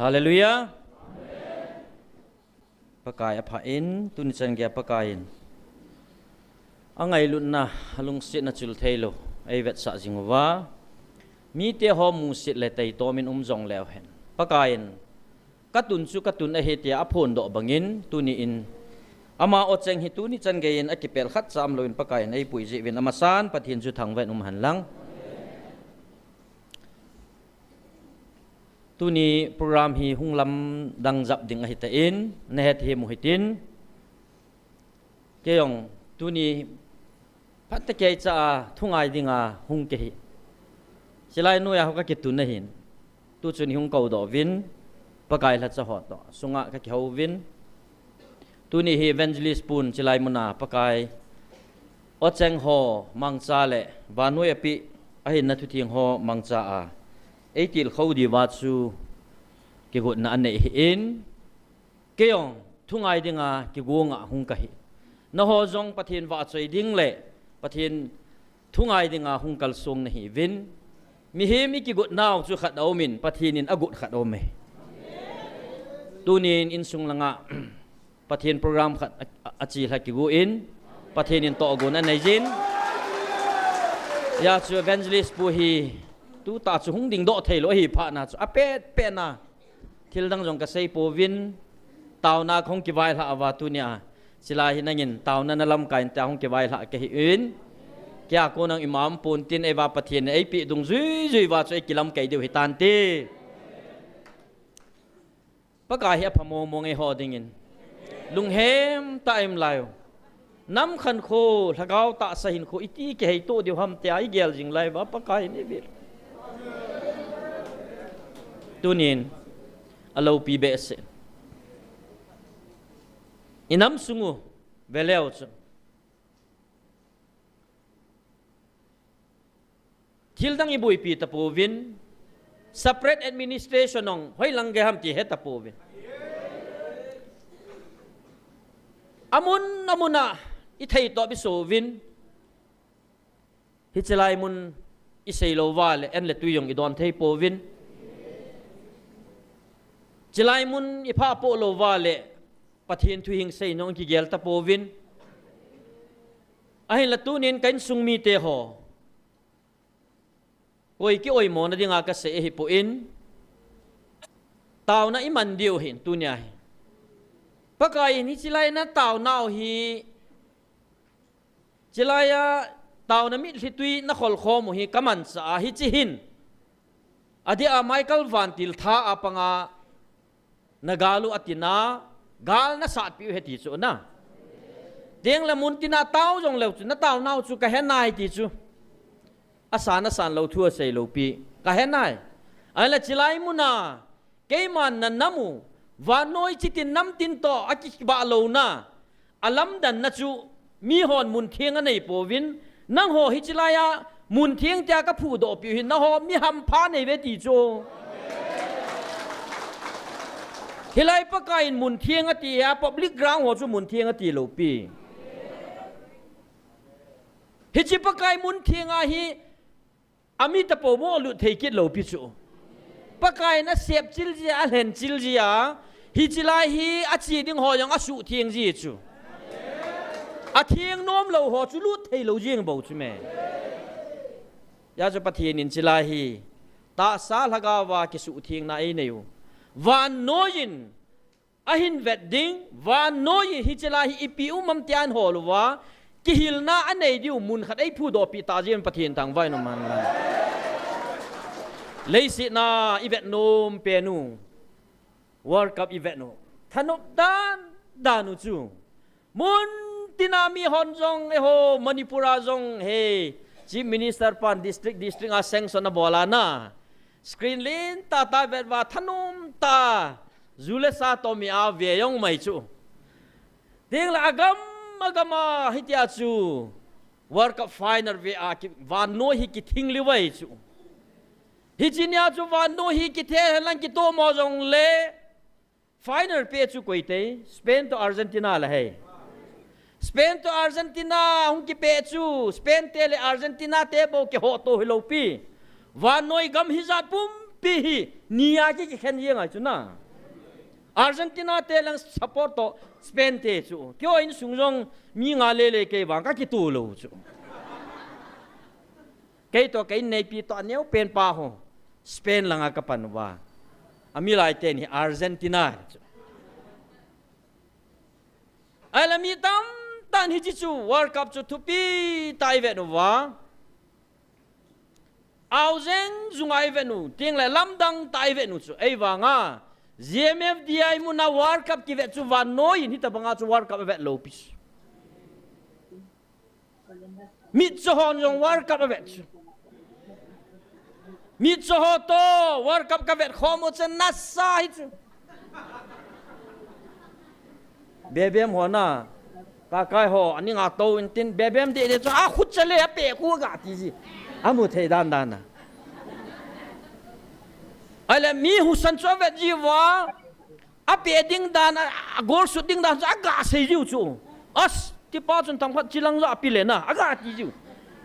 Hallelujah. Pakai apa in tunisan dia pakain. Angai lunna halung sit na chul thailo ai vet sa jingwa mi te ho mu sit le tai to min jong lew hen pakain katun chu katun a he tia aphon do bangin tuni in ama o cheng hi tuni chan gein akipel khat cham loin pakain ai pui ji win amasan pathin chu thang ven han lang tuni program hi hunglam dang zap ding a hita in na het hi mu hitin keyong tuni patta ke cha thungai dinga hung ke hi silai nu ya ka kitun na hin tu chun hung kau do win pakai la cha hot do sunga ka ki ho win tuni hi evangelist pun silai muna pakai o cheng ho mangcha le wanu epi a hin na thu thing ho mangcha a eitil khodi wa chu ki gut na ane in keyong thungai dinga ki gonga hung ka hi na ho jong pathin wa choi ding le pathin thungai dinga hung kal song na hi win mi he mi ki gut naw chu khat au min pathin in agut khat au me tunin in sung langa pathin program khat achi la ki gu in pathin in to gun anai jin ya chu evangelist pu hi tu ta chu hung ding do thei lo hi pha na chu apet pe na thil dang jong ka sei po win taw na khong ki vai la awa tu nia sila hi nangin taw na nalam kain ta hong ki vai la ke hi in kya ko nang imam pun tin eva pathin ei pi dung zui zui wa chu ei kilam kai deu hi tan ti paka hi phamo mong ei ho dingin lung hem ta em lai nam khan kho thagau ta sa hin kho iti ke hei to deu ham te ai gel jing lai wa paka hi ni bir tunin alo pi be se inam sungu veleo chu thildang ibui pi ta povin separate administration ong hoi langge ham ti heta povin amuna i thei to bi so vin hi chelai mun i sei lo wale en le tu yong i don thei povin chelai mun i pha po lo wale pathin thu hing sei nong ki gel ta povin ai la tunin kain sung mi te ho oi ki oi mo na dinga ka se hi po in taw na iman diu hin tu nya pakai ni chilai na taw naw hi chilaya taw na mi hlitui na khol khom hi kaman sa hi chi hin adi a Michael Van Til tha apanga nagalu atina gal na sat pi he ti chu na deng la mun tina taw jong le chu na taw naw chu ka he nai ti chu asana san lo thua sei lo pi ka he nai ai la chilai muna keiman na namu wa noi chitin nam tin to aki ba lo na alam dan na chu mi hon mun thieng anei povin nang ho hi chilaya mun thieng tia ka phu do pi hin na ho mi ham pha nei ve ti chu hilai pakain mun thieng ati ya public ground ho chu mun thieng ati lo pi hi chi pakai mun thieng a hi ami ta po mo lu thei kit lo pi chu pakai na sep chil ji a len chil ji a hi chilai hi a chi ding ho yang a su thieng ji chu a thieng nom lo ho chu lu thei lo jing bo chu me ya chu pathin in chilai hi ta sa laga wa ki su thieng na ei nei van noin ahin wedding van noi hi chilai hi ipi umam tian ho lo wa ki hilna anei diu mun khat ei phu do pi ta jen pathin tang vai no man la leisi na event nom penu world cup event no thanop dan danu chu mun tinami hon jong e ho manipura jong he chief minister pan district a sanction na bola na screen lin ta vet wa thanum ta zule sa to mi a ve yong mai chu ding la agama hitia chu world cup final ve a ki van no hi ki thing li wai chu hi chinya chu van no hi ki the lang ki to mo jong le final pe chu koi te Spain to Argentina la hai Spain to Argentina hung ki pe chu Spain te le Argentina te bo ki ho to hilo pi van noi gam hi zat pum pi nia ki khen yeng ai chu na Argentina te lang support to Spain te chu kyo in sungjong mi nga le ke wang ka ki tu lo chu ke to ke nei pi to aneu pen pa ho Spain langa ka panwa ami lai te ni Argentina chu ala mi tam tan hi chu World Cup chu thu pi tai ve no wa ao zeng zungai ve nu ting le lam dang tai ve nu chu ei wa nga GMFDI mu na World Cup ki ve chu van noi ni ta banga chu World Cup ve lo pis mi chu hon jong World Cup ve chu mi chu ho to World Cup ka ve khomo chen na sa hi chu bebem ho na ka kai ho ani nga to in tin bebem de chu a khut chale a pe khu ga ti ji amu thei dan dan na ale mi husan cho vet ji wa a pe ding dan a gol shooting dan a ga sei ju chu as ti pa chun tang phat chilang za pi le na a ga ti ju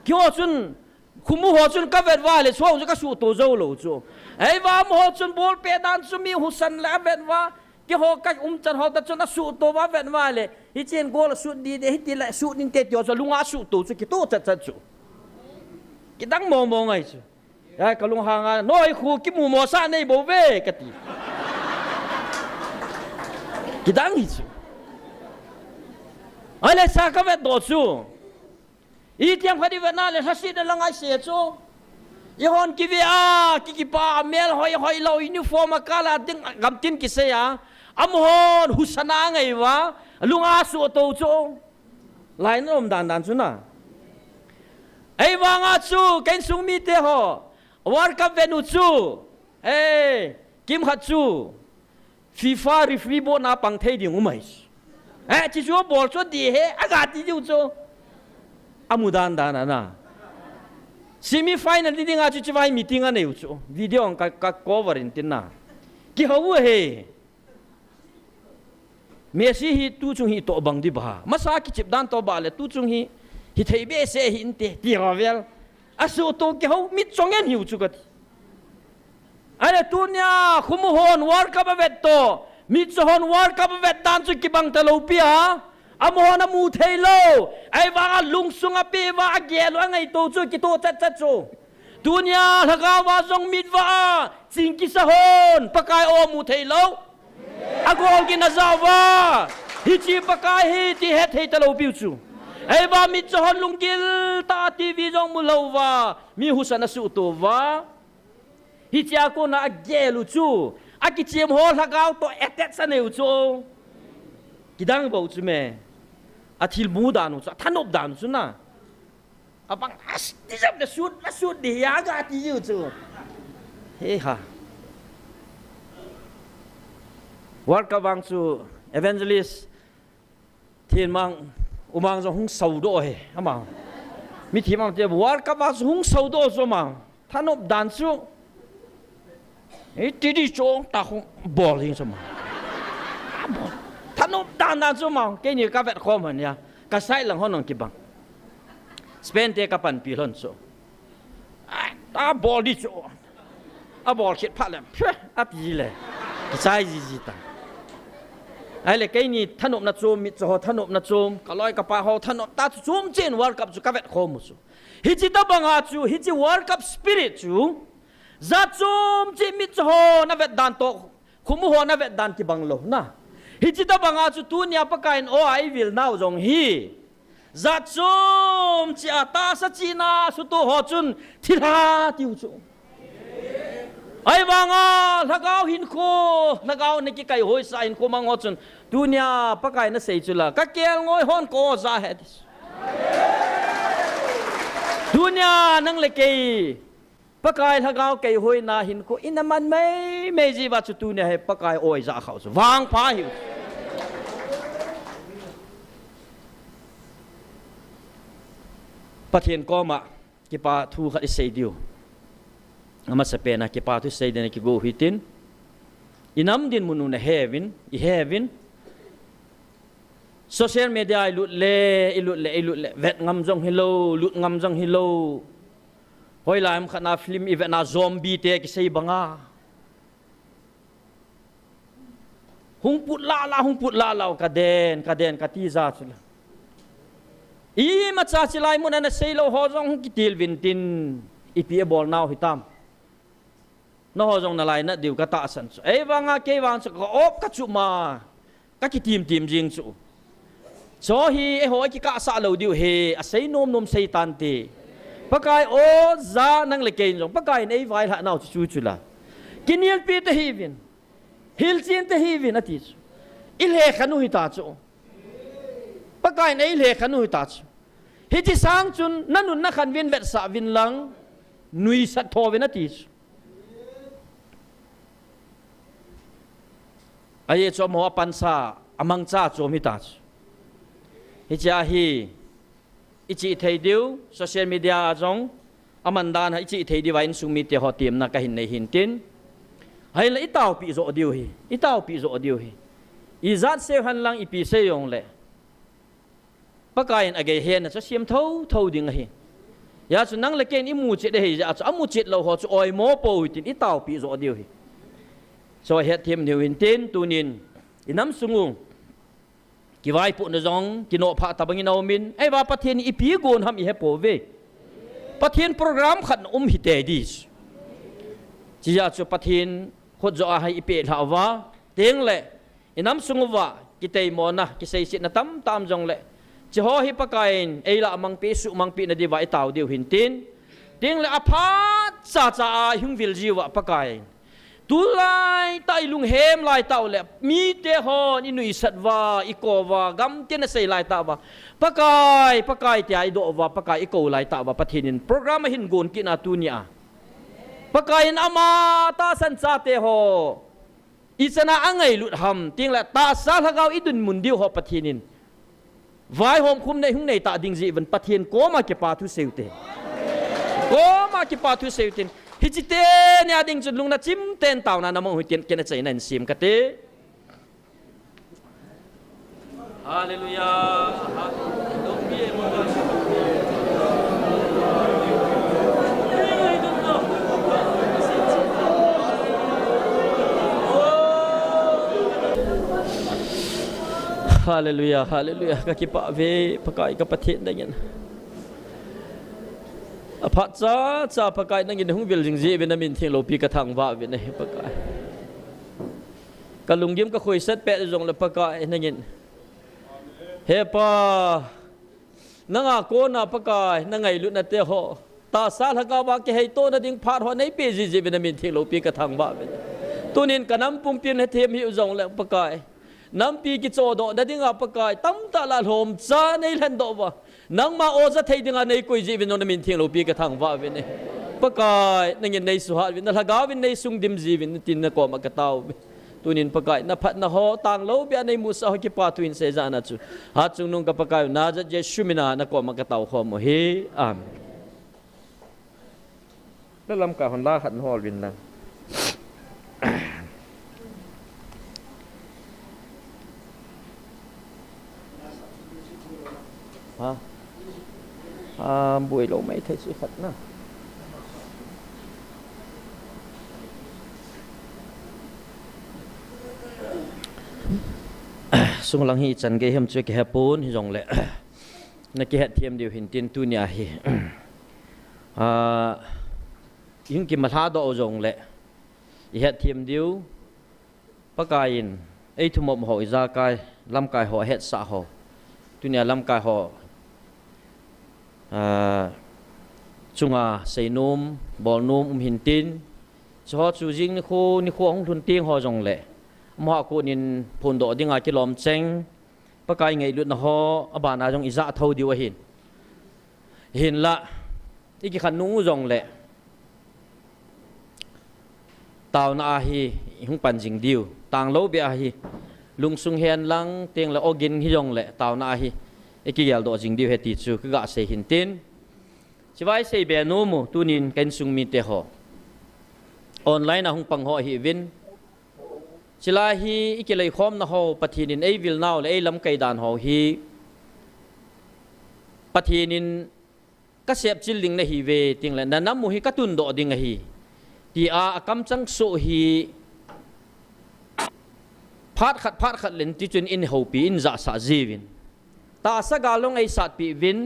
kyo chun khumu ho chun ka vet wa le so ka su to zo lo chu ei wa mo chun bol pe dan chu mi husan la vet wa ki ho ka chan ho ta chun a su to wa vet wa le hi chen gol su di de hi ti la su ning te tyo cho lunga su to chu ki to chat chat chu ki dang mo mo ngai chu ai ka lung hanga noi khu ki mu mo sa nei bo ve ka ti ki dang hi chu ale sa ka vet do chu i tiang khadi vet na le sa si de langai se chu i hon ki vi a ki pa mel hoi hoi lo uniform kala ding gam tin ki se ya am hon husana ngai wa lunga su to chu lai nom dan dan chu na ei wanga chu ken sung mi te ho World Cup venu chu ei kim khat chu FIFA referee bo na pang thei ding umai chi chu bol chu di he aga ti ju chu amudan dan na semi final di dinga chu chi vai meeting ane chu video ka cover in tin na ki ho he Messi hi tu chung hi to bang di ba masa ki chip dan to ba le tu chung hi thei be se hin te ti ravel asu to ke ho mit chongen hiu chu kat ale tu nya khum hon World Cup vet to mit hon World Cup vet dan chu ki bang ta lo pia amon amu thei lo ai wa lung sung a pe wa ge lo ngai to chu ki to chat chat chu tu nya laka wa jong mit wa sing ki sa hon pakai o mu thei lo agol ki na za wa hi chi pakai hi ti het thei ta lo piu chu ei ba mi chon lungkil ta TV jong mulova mi husana su to wa hi chia ko na gelu chu a ki chem ho lagaw to etet sa neu chu kidang bo chu me a thil mu danu chu thanop danu chu na abang as ti jam de sut de ya ga ti yu chu he ha World Cup bang chu evangelist thiên mang umang zo hung sau do he ama mi thi mang te World Cup bang hung sau do zo ma thanop dan chu e ti di chong ta hung bol hin so ma thanop dan chu ma ke ni ka vet khom han ya ka sai lang hon ki bang Spain te ka pan pi lon so ta bol di chu a bol khit pha le a pi le sai ji ta ai le cái ni thanop na chom mi cho thanop na chom kaloi ka pa ho thanop ta chom chen World Cup chu ka vet khom chu hi chi ta banga chu hi chi World Cup spirit chu za chom chi mi cho na vet dan to khum ho na vet dan ki bang lo na hi chi ta banga chu tu nya pa kain o ai will now jong hi za chom chi ata sa chi na su tu ho chun thila tiu chu ai wanga lagaw hin ko lagaw ne ki kai hoi sa hin ko mang ho chun dunia pakai na sei chula ka kel ngoi hon ko za he dunia nang le kei pakai lagaw kai hoi na hin ko inaman mai ji ba chu tu ne he pakai oi za khau chu wang pha hi pathian ko ma ki pa thu khat sei diu ama sapena ki pa tu sei den ki go hitin inam din munu na heaven social media ilut le vet ngam jong hello lut ngam jong hello hoi laim khana film event na zombie te ki sei banga hung put la la ka den ka ti za chula i ma cha chilai mun na sei lo ho jong ki til vin tin i pi bol naw hitam no ho jong na lai na diu ka ta san chu ei wanga ke wang chu ko op ka chu ma ka ki tim jing chu so hi e hoi ki ka sa lo diu he a sei nom sei tan ti pakai o za nang le kein jong pakai nei vai ha naw chu chula kinil pi te hi vin hil chin te hi vin ati chu il he khanu hi ta chu pakai nei le khanu hi ta chu hi chi sang chun nanun na khan vin vet sa vin lang nui sat tho vin ati chu ai cho mo pan sa amang cha cho mi ta chu hi cha hi ichi thei diu social media jong amandan ichi thei di wain sung mi te ho tim na ka hin nei hin tin hai la itau pi zo diu hi i zat se han lang ipi se yong le pakain age hen cha siam thâu ding hi ya chu nang le ken i mu che de hi ya chu amu chet lo ho chu oi mo po tin itau pi zo diu hi so het thiam niu hin tin tunin inam sungung ki vai pu na zong ki no pha ta bangin min ai wa pathian i pi gon ham i he po ve pathian program khat hi te dis chi ya chu pathian khot zo a hai i pe la wa teng le inam sungwa ki te mo na ki sei sit na tam jong le chi ho hi pakain ei la mang pe su mang pi na di vai taw diu hin tin teng le a pha cha hung vil jiwa pakain tu lai tai lung hem lai tau le mi te hon inui satwa ikova gam te na sei lai ta wa pakai te ai do wa pakai iko lai ta wa pathinin program hin gon ki na tu nia pakai ama ta san cha te ho isana angai lut ham ting la ta sa lagau idun mundiu ho pathinin vai hom khum nei hung nei ta ding ji van pathin ko ma ke pa thu seute ko ma ke pa thu seutin hi chi te nya ding chun lung na chim ten taw na namong hu ten ken chai nan sim ka te hallelujah dong bi mo hallelujah ka ki pa ve pakai ka pathet da yan aphat cha pakai nang in hung bil jing ji vitamin thing lo pi ka thang wa ve nei pakai ka lunggim ka khoi sat pe jong le pakai nang in he pa nanga ko na pakai nangai lu na te ho ta sa la ka ba ke hei to na ding phat ho nei pe ji vitamin thing lo pi ka thang wa ve tunin kanam pum pin he them hi jong le pakai nam pi ki cho do da dinga pakai tam ta la hom cha nei lan do wa nang ma o za thei dinga nei koi ji vin no min thing lo pi ka thang wa ve ne pakai nang in nei su ha vin la ga vin nei sung dim ji vin tin na ko ma ka taw tunin pakai na phat na ho tang lo bia nei mu sa ho ki pa tuin se za na chu ha chung nung ka pakai na za je shumina na ko ma ka taw ho mo he amen la lam ka hon la khat hol vin lang buổi lâu mấy thầy sự Phật nè sung lang hi chan ge hem chu ke hapun hi jong le na ki het thiam diu hin tin tu nia hi yung ki ma tha do jong le i het thiam diu pakain ei thumom ho za kai lam kai ho het sa ho tu nia lam kai ho chunga seinum bolnum hintin cho chu jing ni khu hong thun ting ho jong le mo ko nin phun do dinga ki lom cheng pakai ngei lut na ho abana jong iza tho diwa hin la iki khan nu jong le taw na hi hung pan jing diu tang lo bia hi lung sung hen lang teng la ogin hi jong le taw na hi iki yal do jing diu he ti chu ka se hin tin chiwai sei be no mu tunin ken sung mi te ho online a hung pang ho hi win chila hi ikilei khom na ho pathinin ei vil naw le ei lam kai dan ho hi pathinin ka sep chil ding na hi ve ting la nanam mu hi ka tun do ding hi ti a kam chang so hi phat khat len ti chun in ho pi in za sa jivin ta sa galong ai sat pi vin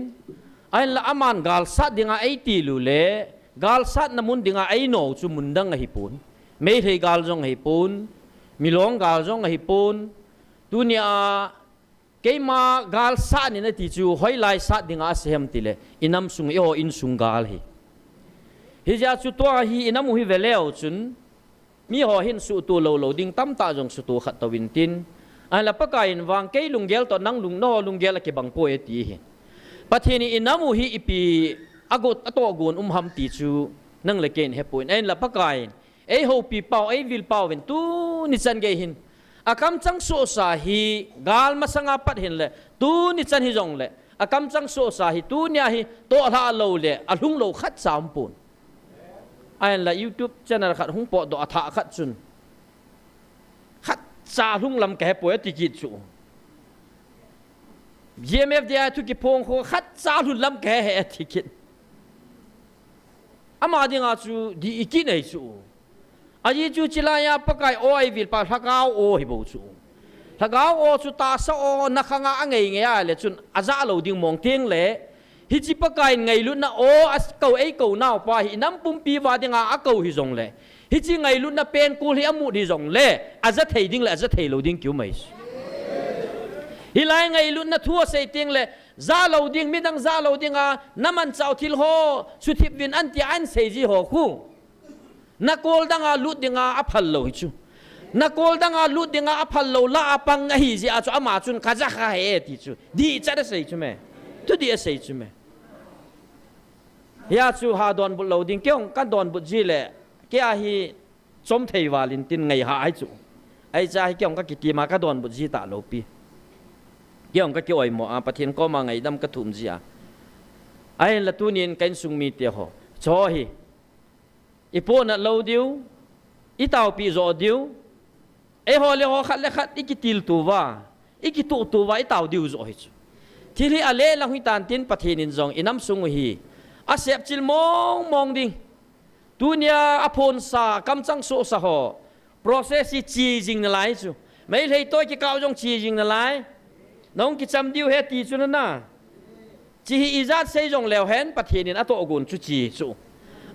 ai la aman gal sat dinga ai ti lu le gal sat namun dinga ai no chu mundang hi pun me thei gal jong hi pun milong gal jong hi pun tunia keima gal sat ni na ti chu hoi lai sat dinga sehem ti le inam sung e ho in sung gal hi ja chu to hi inam hi veleo chun mi ho hin su tu lo ding tam ta jong su tu khat tawin tin ai la pakain wang ke lunggel to nang lung no lunggel ke bang po e ti hi pathini inamu hi ipi agot ato gun ham ti chu nang le ken he point en la pakain e ho pi pau e vil pau ven tu ni chan ge hin akam chang so sa hi gal masanga pat hin le tu ni chan hi jong le akam chang so sa hi tu nya hi to la lo le alung lo khat sam pun ai la YouTube channel khat hung po do atha khat chun khat cha lung lam ke po ti ki chu GMF dia tu ki pong kho khat cha lu lam ke he ti ki ama dinga chu di iki nei chu aji chu chilaya pakai o ai vil pa thakau o hi bo chu thakau o chu ta sa o na khanga angai nge ya le chun aza lo ding mong teng le hi chi pakai ngai lu na o as kau ei kau nau pa hi nam pum pi wa dinga a kau hi jong le hi chi ngai lu na pen kul hi amu di jong le aza thei ding le aza thei lo ding kyu mai hi lai ngai lu na thua sei ting le za lo ding mi dang za lo ding a naman chau thil ho su thip win an ti an sei ji ho khu na kol danga lu dinga a phal lo hi chu na kol danga lu dinga a phal lo la apang a hi ji a chu ama chun khaja kha he ti chu di cha da sei chu me tu di a sei chu me ya chu ha don bu lo ding kyong ka don bu ji le ke a hi chom thei walin tin ngai ha ai chu ai cha hi kyong ka ki ti ma ka don bu ji ta lo pi kyong ka ki oi mo a pathian ko ma ngai dam ka thum ji a ai la tu nin kain sung mi te ho cho hi ipo na lo diu i tau pi zo diu e ho le ho khat le khat ikitil tu wa ikitu tu wa i tau diu zo hi chu thili ale la hui tan tin pathian in zong inam sung hi a sep chil mong ding tunia apon sa kam chang so sa ho process chi jing na lai chu mai lei toi ki kaw jong chi jing na lai nong ki cham diu he ti chu na chi hi izat sei jong leo hen pathian in ato gun chu chi chu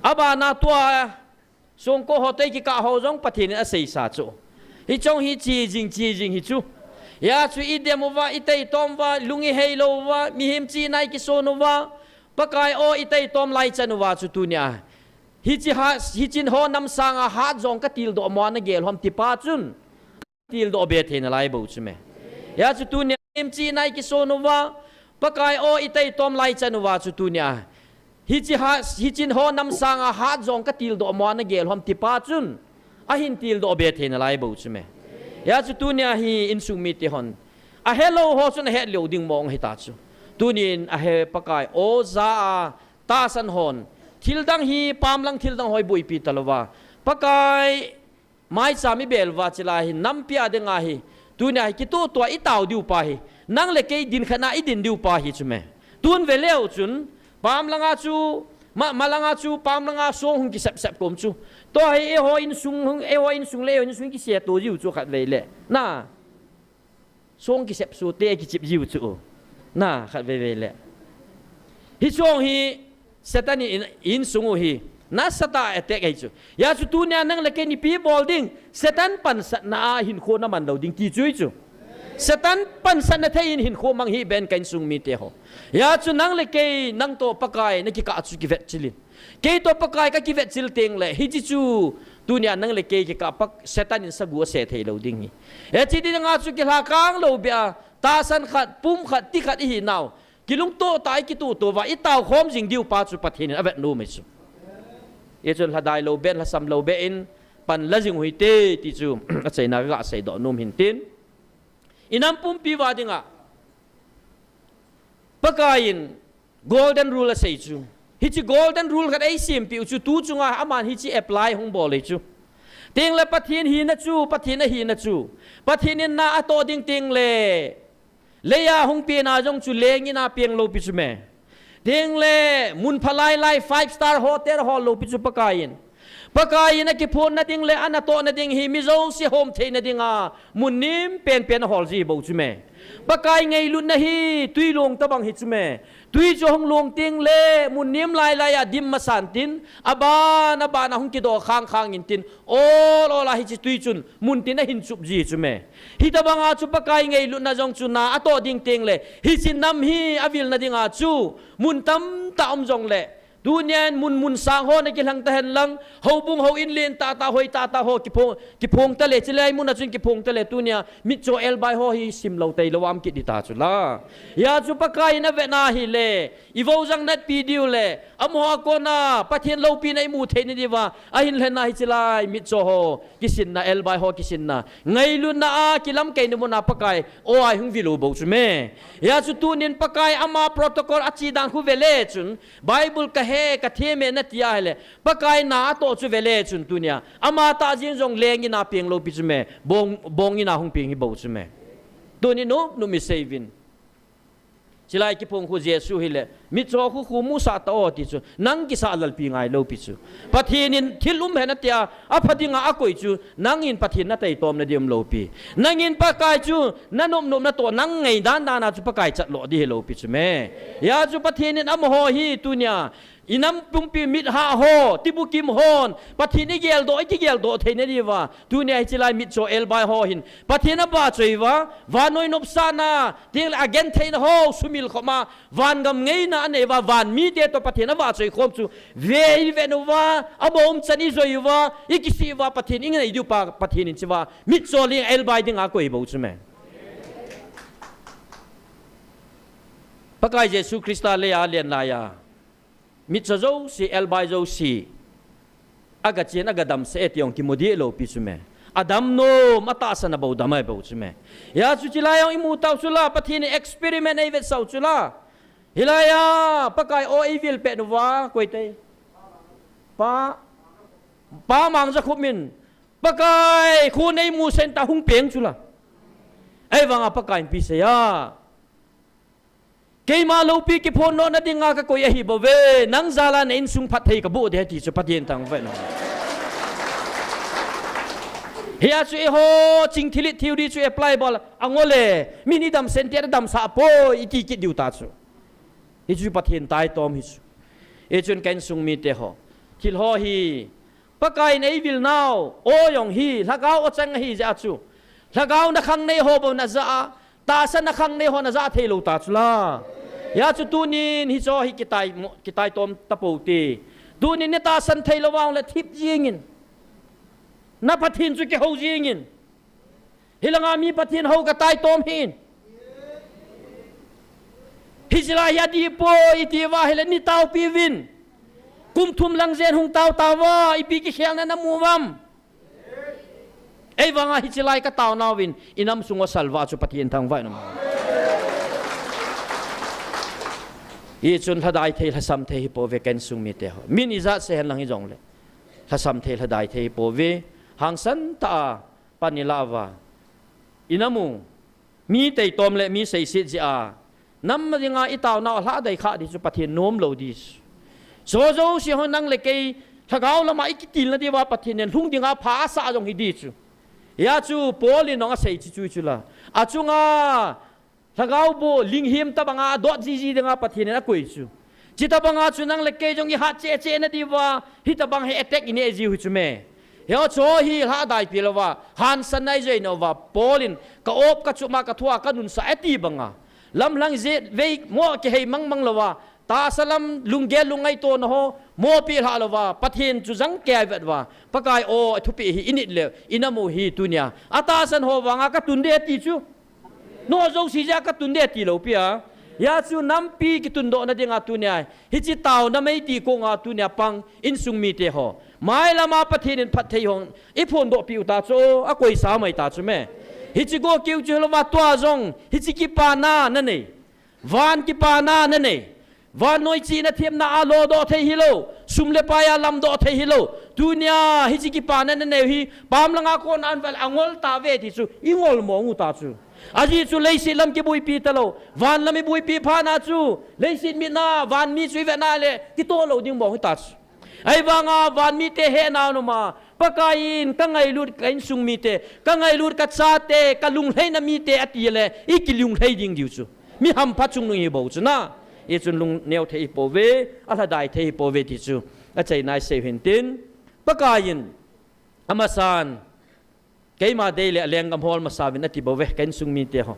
aba na tua song ko hote ki ka ho jong pathian a sei sa chu hi chong hi chi jing hi chu ya chu i demo wa i tei tom wa lungi hei lo wa mi him chi nai ki so no wa pakai o i tei tom lai chan wa chu tu nya hi chin ho nam sang a ha jong ka til do mo na gel hom ti pa chun til do be the na lai bo chu me ya chu tu nya him chi nai ki so no wa pakai o i tei tom lai chan wa chu tu nya hi chin ho nam sang a ha jong ka til do mo na gel hom ti pa chun a hin til do be the na lai bo chu me ya chu tu nya hi in sung mi ti hon a hello ho chun he lo ding mong hi ta chu tunin a he pakai o za ta san hon thil dang hi pam lang thil dang hoi bui pi talwa pakai mai cha mi bel wa chila hi nam pia de nga hi tunia hi ki tu to i tau diu pa hi nang le ke din khana i din diu pa hi chu me tun ve leo chun pam langa chu malanga chu pam langa song hung ki sep kom chu to hi e ho in sung le in sung ki se to jiu chu khat ve le na song ki sep su te ki chip jiu chu na khat ve le hi song hi setani in sungu hi na sata attack ai chu ya chu tu nya nang le ke ni pi bolding setan pan sat na hin kho na man lo ding ti chui chu setan pan sat na the in hin kho mang hi ben kain sung mi te ho ya chu nang le ke nang to pakai na ki ka chu ki vet chilin ke to pakai ka ki vet chil teng le hi chi chu tu nya nang le ke ki ka pak setan in sa gu se thei lo ding hi e chi di nga chu ki la kang lo bia ta san khat pum khat ti khat hi naw kilung to tai ki tu to wa i tau khom jing diu pa chu pathin avet no me chu ye chul hadai lo ben la sam lo be in pan la jing hui te ti chu a chei na ga sei do num hin tin inam pum pi wa dinga pakain golden rule sei chu hi chi golden rule khat ai sim pi chu tu chunga aman hi chi apply hung bol le chu ting le pathin hi na chu pathin hi na chu pathin na ato ding ting le leya hung pi na jong chu leng ina piang lo pi chu me เดงเล่มุนพลายไล5 star hotel hall ลูปิจุปกายินปกายินกิพูนนัดิงเล่อันโตนัดิงฮิมิโซสิโฮมเทนัดิงามุนนิมเป็นฮอลจีบูจุเมปกายไงลุนนะฮีตุยลงตะบังฮิจุเมตุยจงลงติงเล่มุนนิมลายดิมมาสันตินอบานนะฮุงกิโดข้างอินตินโอโลลาฮิจิตุยจุนมุนตินนะหินสุบจีจุเมฮิตะบังอาจุปกายไงลุนนะจงจุนนาอโตดิงติงเล่ฮิจินัมฮีอวิลนะดิงอาจูมุนตัมตะอมจงเล่ดูเนียนมุนสางho na kilang tahen lang ho bung ho in len ta ho kipong tale chilai mun na chun kipong tale tu nia mit cho el bai ho hi sim lo tai lawam ki di ta chu la ya chu pakai na ve na hi le i vo jang nat pi diu le amo ko na pathian lo pi na mu the ni di wa a hin len na hi chilai mit cho ho kisin na el bai ho kisin na ngai lu na a kilam kai ni mo na pakai o ai hung vi lo bo chu me ya chu tu nin pakai ama protocol achi dang khu vele chun bible ka he ka the me na tia hele pakai na to chu vele chun tu nia ama ta jin jong leng ina ping lo pi chu me bong ina hung ping hi bo chu me tu ni no mi saving chilai ki pong khu jesu hile mi cho khu mu sa ta o ti chu nang ki sa lal pi ngai lo pi chu pathinin thilum he na tia a phadinga a koi chu nangin pathin na tai tom na dim lo pi nangin pakai chu nanom na to nang ngai dan na chu pakai chat lo di he lo pi chu me ya chu pathinin am ho hi tu nia inam pumpi mit ha ho tibukim hon pathini gel do theine diwa tunia chilai mit cho el bai ho hin pathina ba choiwa vanoi nopsana til again thein ho sumil khoma van gam ngei na ane wa van mi te to pathina ba choi khom chu ve venova abom chani joiwa ikisi wa pathin ingai du pa pathin chiwa mit cho ling el bai ding a koi bo chume pakai jesu krista le a len la ya mit zo si el bai zo si aga chen aga dam se etiong ki modi lo pi chume adam no mata sana bo damai bo chume ya chu chila yang imu taw chula pathini experiment ai vet sau chula hilaya pakai o evil pe no wa koi te pa mang za khumin pakai khu nei mu sen ta hung peng chula ai wanga pakai pi se ya kay malupi ki phone no na dinga ka koy hi bove nang zala na insung phathei ka bu de ti chu patien tang ve no hiya chu ho ching thili theory chu apply bol angole mini dam center dam sa po iki ki diu ta chu hi chu patien tai tom hi chu e chun kan sung mi te ho thil ho hi pakai nei vil now o yong hi lagao o chang hi ja chu lagao na khang nei ho bo na za ta san na khang nei ho na za thei lo ta chu la ya chu tunin hi cho hi kitai tom tapoti tunin ne ta san thei lawang le thip jingin na pathin chu ke ho jingin hilanga mi pathin ho ka tai tom hin hijla ya di po itiwa hele ni tau pi win kum thum lang zen hung tau tawa ipi ki khel na namuwam ei wanga hijlai ka tau na win inam sungo salwa chu pathin thang vai nam i chun thadai thei thasam thei po ve ken sung mi te ho min iza se han lang i jong le thasam thei thadai thei po ve hang san ta panilawa inamu mi tei tom le mi sei sit ji a nam ma dinga itaw na hla dai kha di chu pathin nom lo di zo si hon nang le ke thagau lama ikitil na di wa pathin nen lung dinga pha sa jong hi di chu ya chu poli nong a sei chi chu chu la a chunga thagau bo linghim ta banga dot ji dinga pathin na koi chu chita banga chu nang le ke jong i ha che na di wa hi ta bang he attack ine ji hu chu me yo cho hi ha dai pi lo wa han san nai je no wa polin ka op ka chu ma ka thua ka nun sa ati banga lam lang je ve mo ke hei mang lo wa ta salam lungge lungai to no ho mo pi ha lo wa pathin chu jang ke vet wa pakai o thu pi hi init le inamu hi tunia ata san ho wanga ka tun de ti chu no zo si ja ka tun de ti lo pi a ya chu nam pi ki tun do na dinga tunia hi chi taw na mai ti ko nga tunia pang in sung mi te ho mai lama pathin in phat thei hong i phon do pi uta cho a koi sa mai ta chu me hi chi go kiu chu lo ma twa jong hi chi ki pa na na nei van ki pa na nei van noi chi na thiam na alo do thei hi lo sum le pa ya lam do thei hi lo tunia hi chi ki pa na nei hi pam langa kon an val angol ta ve ti chu ingol mo ngu ta chu aji chu leisit lam ki bui pi talo van lam bui pi pha na chu leisit mi na van mi chui ve na le ti to lo ding mo hi ta ai wanga van mi te he na no ma pakain ka ngai lut kain sung mi te ka ngai lut ka cha te ka lung hlei na mi te ati le I ki lung hlei ding diu chu mi ham pha chung nu hi bo chu na e chun lung neo thei po ve ala dai thei po ve ti chu a chai nai se hin tin pakain amasan keima de le leng gam hol ma savin ati bo ve kain sung mi te ho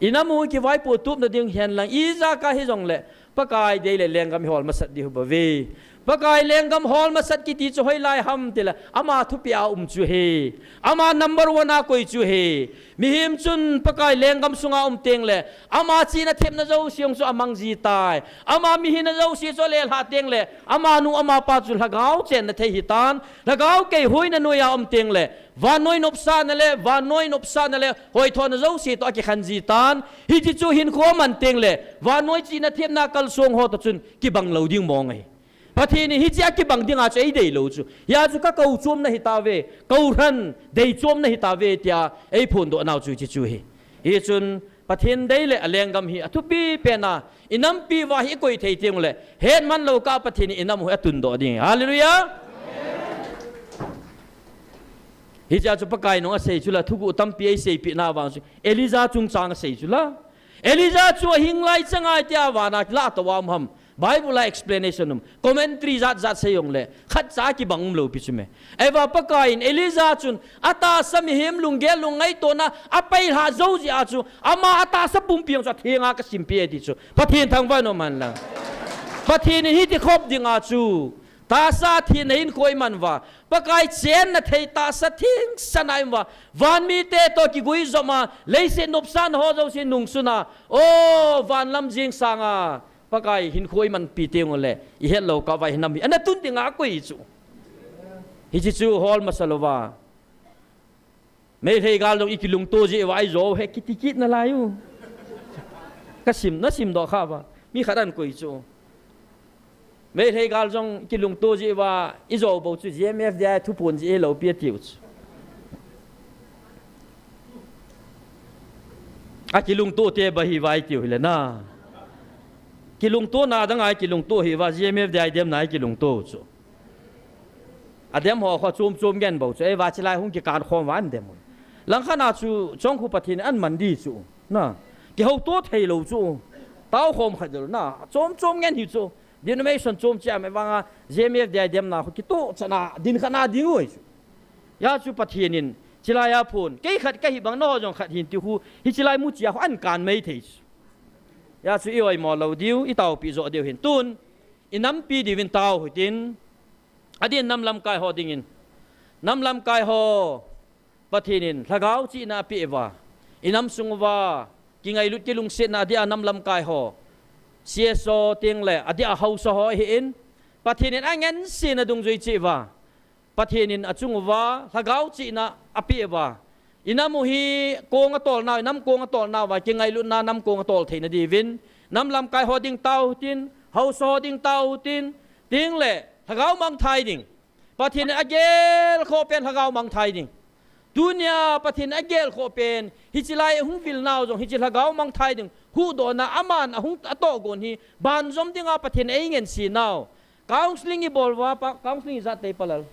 inamu ki vai po tup na ding hian lang iza ka hi jong le pakai de le leng gam hol ma sat di ho bo ve pakai lenggam hol masat ki ti chu hoi lai ham tila ama thu pia chu he ama number 1 a koi chu he mi him chun pakai lenggam sunga teng le ama chi na them na zo siong chu amang ji tai ama mi hin na zo si cho le ha teng le ama nu ama pa chu lagau chen na thei hi tan lagau ke hoi na no ya teng le van noi nop sa na le van noi nop sa na le hoi thon na zo si to ki khan ji tan hi ti chu hin kho man teng le van noi chi na them na kal song ho to chun ki bang lo ding mo ngai Pati ni hiji aki bang dinga chu ei dei lo chu ya chu ka kau chom na hitawe kau ran dei chom na hitawe tia ei phun do nau chu chi chu hi hi chun pathin dei le alengam hi athupi pena inam pi wa hi koi thei tiang le hen man lo ka pathin inam hu atun do ding hallelujah hi ja chu pakai no sei chu la thugu tam pi ei sei pi na wang chu Eliza chung chang sei chu la Eliza chu hinglai changai tia wa na la to wa ham Bible explanation commentary zat sayong le khat sa ki bang lo pichume eva pakain Eliza chun ata samihim lungel lungai to na apai ha zo ji a chu ama ata sa pumpiang sa thenga ka simpi ti chu pathin thang va no man la pathin hi ti khop dinga chu ta sa thi nein koi man wa pakai chen na thei ta sa thing sanai wa van mi te to ki gui zoma leise nopsan ho zo sin nung suna o van lam jing sanga pakai hin khoi man pi teng le I het lo ka vai hinam ana tun tinga koi chu hi chi chu hol masalowa me thei gal dong ikilung to ji wai zo he kitikit na layu kasim na sim do kha ba mi khadan koi chu me thei gal jong ikilung to ji wa izo bo chu GMF ja thu pun ji lo pi tiu chu akilung to te ba hi vai tiu le na kilung to na dang ai kilung to hi wa GMF dai dem nai kilung to chu adem ho kho chum gen bo chu e wa chilai hung ki kan khom wan dem lang khana chu chong khu pathin an man di chu na ki ho to thei lo chu tao khom khadul na chom gen hi chu denomination chom cha me wanga GMF dai dem na ki to chana din khana ding oi ya chu pathinin chilai ya phun ke khat ka hi bang no jong khat hin ti hu hi chilai mu chia an kan mei thei ya chu ioi mo lo diu I tau pi zo diu hin tun inam pi divin tau hutin adin nam lam kai ho dingin nam lam kai ho pathinin lagau chi na pi wa inam sungwa ki ngai lut ki lung se na dia nam lam kai ho CSO ting le adia hau so ho hi in pathinin angen sin na dung zui chi wa pathinin achungwa lagau chi na api wa inamu hi kong atol na nam kong atol na wa ki ngai lu na nam kong atol theina divin nam lam kai hoding tau tin house hoding tau tin ting le hagau mang thai ding pathin agel kho pen hagau mang thai ding dunia pathin agel kho pen hichilai hung vil naw jong hichil hagau mang thai ding hu do na aman hung ato gon hi ban zom dinga pathin eingen si naw counseling I bolwa pa counseling zat te palal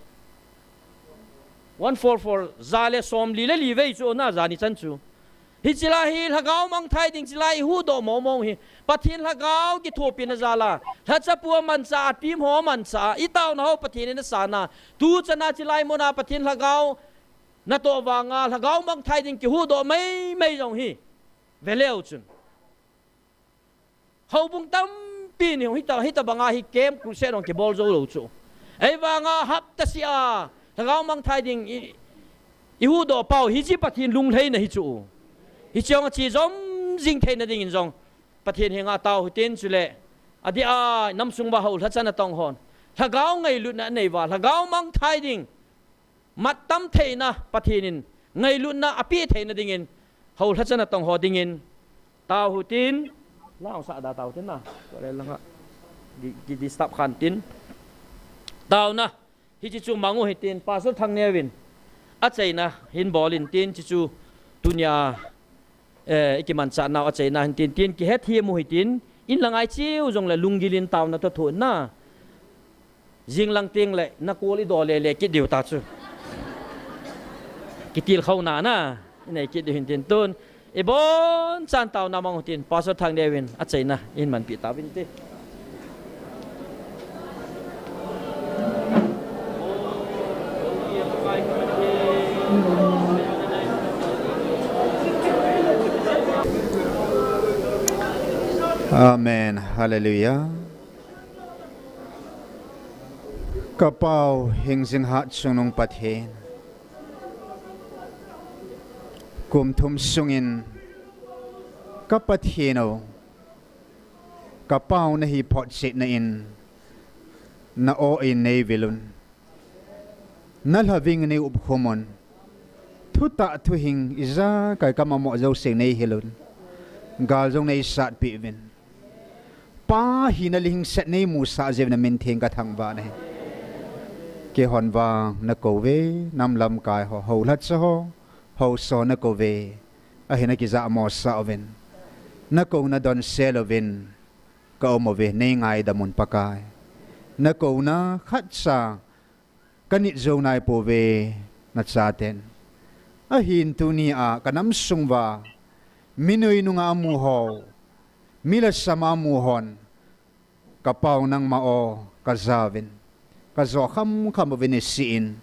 144 zale som li le li vei chu na zani chan chu hi chila hi lagau mang thai ding chila I hu do mo mo hi pathin lagau ki thopin na zala tha chapu man cha tim ho man cha I taw na ho pathin na sana tu chana chilai mo na pathin lagau na to wanga lagau mang thai ding ki hu do mai jong hi veleu chun ho bung tam pin hi ta banga hi kem crusade on ke bol zo lo chu ai wanga hap ta sia lagau mang thai ding I hu do pau hi chi pathin lung thei na hi chu hi chong chi zom jing thei na ding in jong pathin hinga tau tin chu le adi a nam sung ba hol thachana tong hon lagau ngai lu na nei wa lagau mang thai ding mat tam thei na pathinin ngai lu na api thei na ding in hol thachana tong ho ding in tau hu tin lao sa da tau tin na le lang di stop khan tin tau na hi chi chu mangu hi tin pasal thang nevin a chei na hin bolin tin chi chu dunya ikiman cha naw achei na tin tin ki het hi mu hi tin in langai chiu jong le lungilin taw na to thu na jing lang ting le na koli do le ki diu ta chu ki til khau na na nei ki diu hin tin tun e bon chan taw na mong tin pastor thang devin achei na in man pi ta bin ti Amen. Hallelujah. Kapau hing sing hat sunung pathen. Kum thum sungin kapatheno. Kapau na hi pot sit na in na o in nei vilun. Na having ni ubkhomon. Thuta thu hing iza kai kamamo zo sing nei hilun. Gal zong nei sat pi vin. Pa hinaling set nei musa jev na mintheng ka thang ba ne ke hon wa na ko ve nam lam kai ho ho lat so ho so na ko ve a hina ki za mo sa ven na ko na don selovin ka mo ve nei ngai da mun pakai na ko na khat sa kanit zo nai po ve na sa ten a hin tu ni a kanam sung wa minui nu nga mu ho mila sama muhon kapaw ng mao kazavin kazo kham venesiin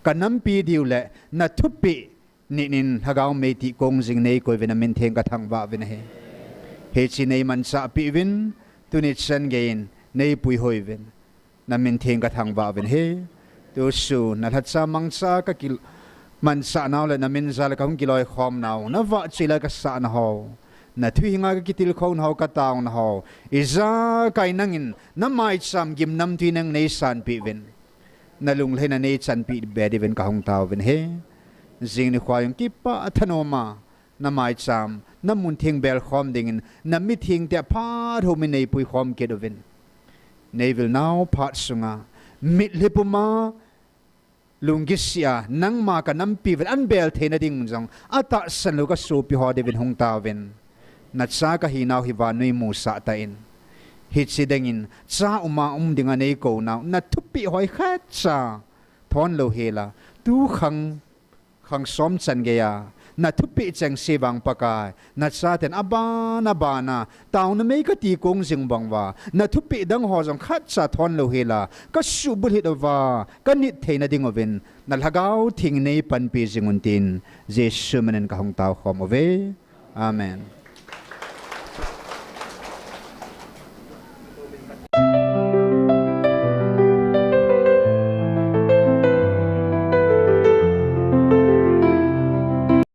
kanampi diule na thupi ninin hagaw meti kong jing nei ko venamin theng ka thang ba vin he chi nei man sa pi vin tunit san gain nei pui hoi vin na min theng ka thang ba vin he tu su na that sa mang sa ka kil man sa naw le na min zal ka hung kiloi khom naw na va chila ka sa na ho na thui nga kitil khon ho ka taw na ho iza kai nangin na mai sam gim nam tui nang nei san pi vin na lung le na nei chan pi be di vin ka hong taw vin he jing ni khwayong ki pa thanoma na mai sam na mun thing bel khom dingin na mi thing te pha tho mi nei pui khom ke do vin nei vil now pat sunga mit lepuma lungisia nang ma ka nam pi vel an bel the na ding jong ata san lo ka so pi ho de vin hong taw vin na cha ka hinaw hiwanui mu sa tain hit sidengin cha uma dinga nei ko naw na thupi hoi khat cha thon lo hela tu khang som chan ge ya na thupi chang sewang pakai na cha ten abana taw na mei ka ti kong jing bangwa na thupi dang ho jong khat cha thon lo hela ka su bul hit wa ka nit theina ding ovin na lagaw thing nei pan pi jingun tin jesu manen ka hong taw khom ove amen.